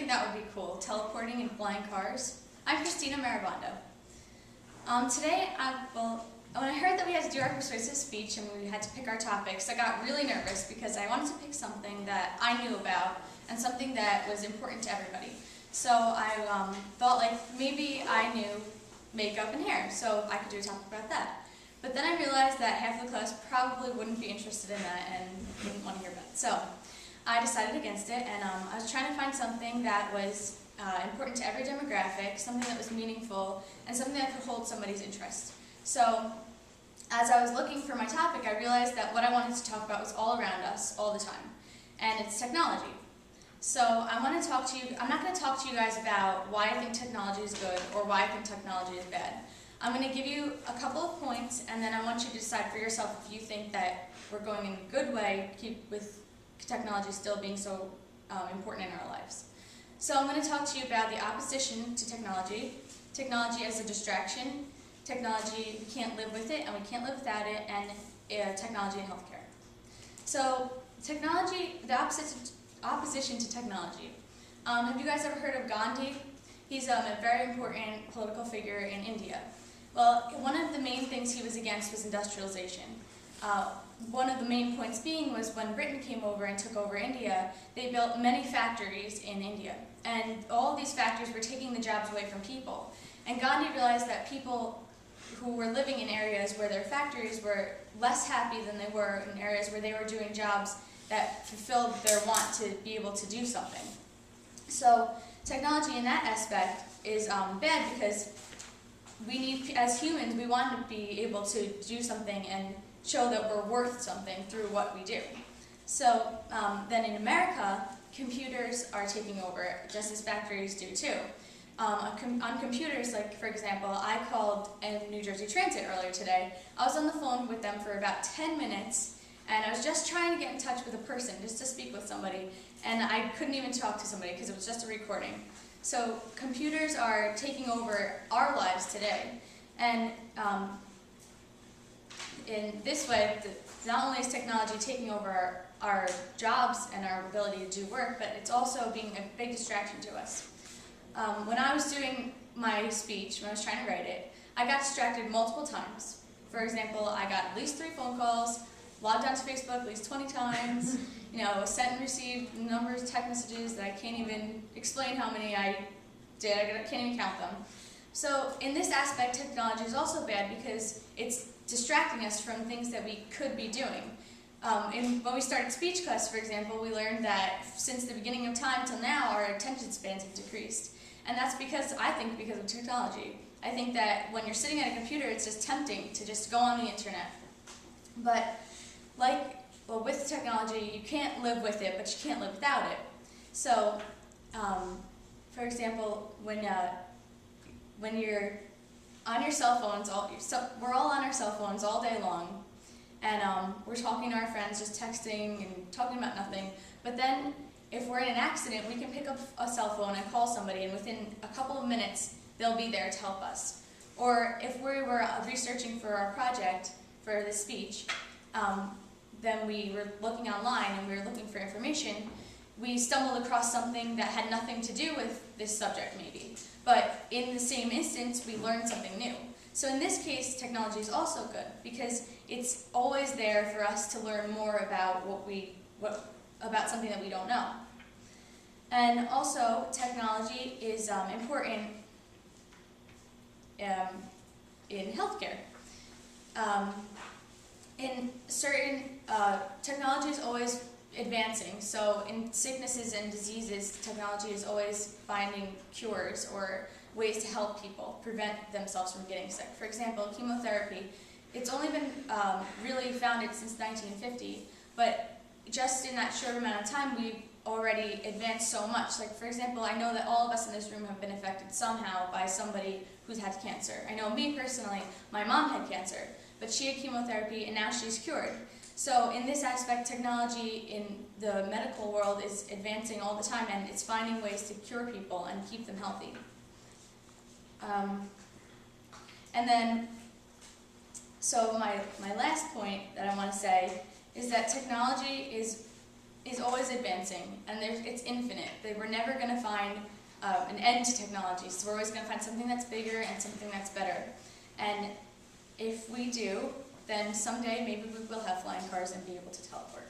think that would be cool, teleporting in flying cars. I'm Christina Marabando. Today, when I heard that we had to do our persuasive speech and we had to pick our topics, I got really nervous because I wanted to pick something that I knew about and something that was important to everybody. So I thought like maybe I knew makeup and hair, so I could do a topic about that. But then I realized that half the class probably wouldn't be interested in that and wouldn't want to hear about it. So I decided against it, and I was trying to find something that was important to every demographic, something that was meaningful, and something that could hold somebody's interest. So as I was looking for my topic, I realized that what I wanted to talk about was all around us, all the time, and it's technology. So I want to talk to you, I'm not going to talk to you guys about why I think technology is good or why I think technology is bad. I'm going to give you a couple of points, and then I want you to decide for yourself if you think that we're going in a good way, with technology still being so important in our lives. So I'm going to talk to you about the opposition to technology, technology as a distraction, technology, we can't live with it and we can't live without it, and technology in healthcare. So technology, the opposition to technology. Have you guys ever heard of Gandhi? He's a very important political figure in India. Well, one of the main things he was against was industrialization. One of the main points being was when Britain came over and took over India, they built many factories in India. And all of these factories were taking the jobs away from people. And Gandhi realized that people who were living in areas where their factories were less happy than they were in areas where they were doing jobs that fulfilled their want to be able to do something. So technology in that aspect is bad because we need, as humans, we want to be able to do something and show that we're worth something through what we do. So then in America, computers are taking over, just as factories do too. On computers, like for example, I called New Jersey Transit earlier today. I was on the phone with them for about 10 minutes, and I was just trying to get in touch with a person, just to speak with somebody, and I couldn't even talk to somebody because it was just a recording. So computers are taking over our lives today, and in this way, not only is technology taking over our jobs and our ability to do work, but it's also being a big distraction to us. When I was doing my speech, when I was trying to write it, I got distracted multiple times. For example, I got at least 3 phone calls, logged onto Facebook at least 20 times, sent and received numbers of text messages that I can't even explain how many I did. I can't even count them. So in this aspect, technology is also bad because it's distracting us from things that we could be doing. When we started speech class, for example, we learned that since the beginning of time till now, our attention spans have decreased. And that's because of technology. I think that when you're sitting at a computer, it's just tempting to just go on the internet. But with technology, you can't live with it, but you can't live without it. So, for example, when you're on your cell phones, we're all on our cell phones all day long, and we're talking to our friends, just texting and talking about nothing. But then, if we're in an accident, we can pick up a cell phone and call somebody, and within a couple of minutes, they'll be there to help us. Or if we were researching for our project, for this speech, then we were looking online and we were looking for information, we stumbled across something that had nothing to do with this subject maybe. But in the same instance, we learned something new. So in this case, technology is also good because it's always there for us to learn more about about something that we don't know. And also, technology is important in healthcare. In certain, technology is always advancing. So in sicknesses and diseases, technology is always finding cures or ways to help people prevent themselves from getting sick. For example, chemotherapy, it's only been really founded since 1950, but just in that short amount of time, we've already advanced so much. Like, for example, I know that all of us in this room have been affected somehow by somebody who's had cancer. I know me personally, my mom had cancer, but she had chemotherapy and now she's cured. So in this aspect, technology in the medical world is advancing all the time, and it's finding ways to cure people and keep them healthy. And then, so my last point that I want to say is that technology is is always advancing, and it's infinite. We're never going to find an end to technology, so we're always going to find something that's bigger and something that's better. And if we do, then someday maybe we will have flying cars and be able to teleport.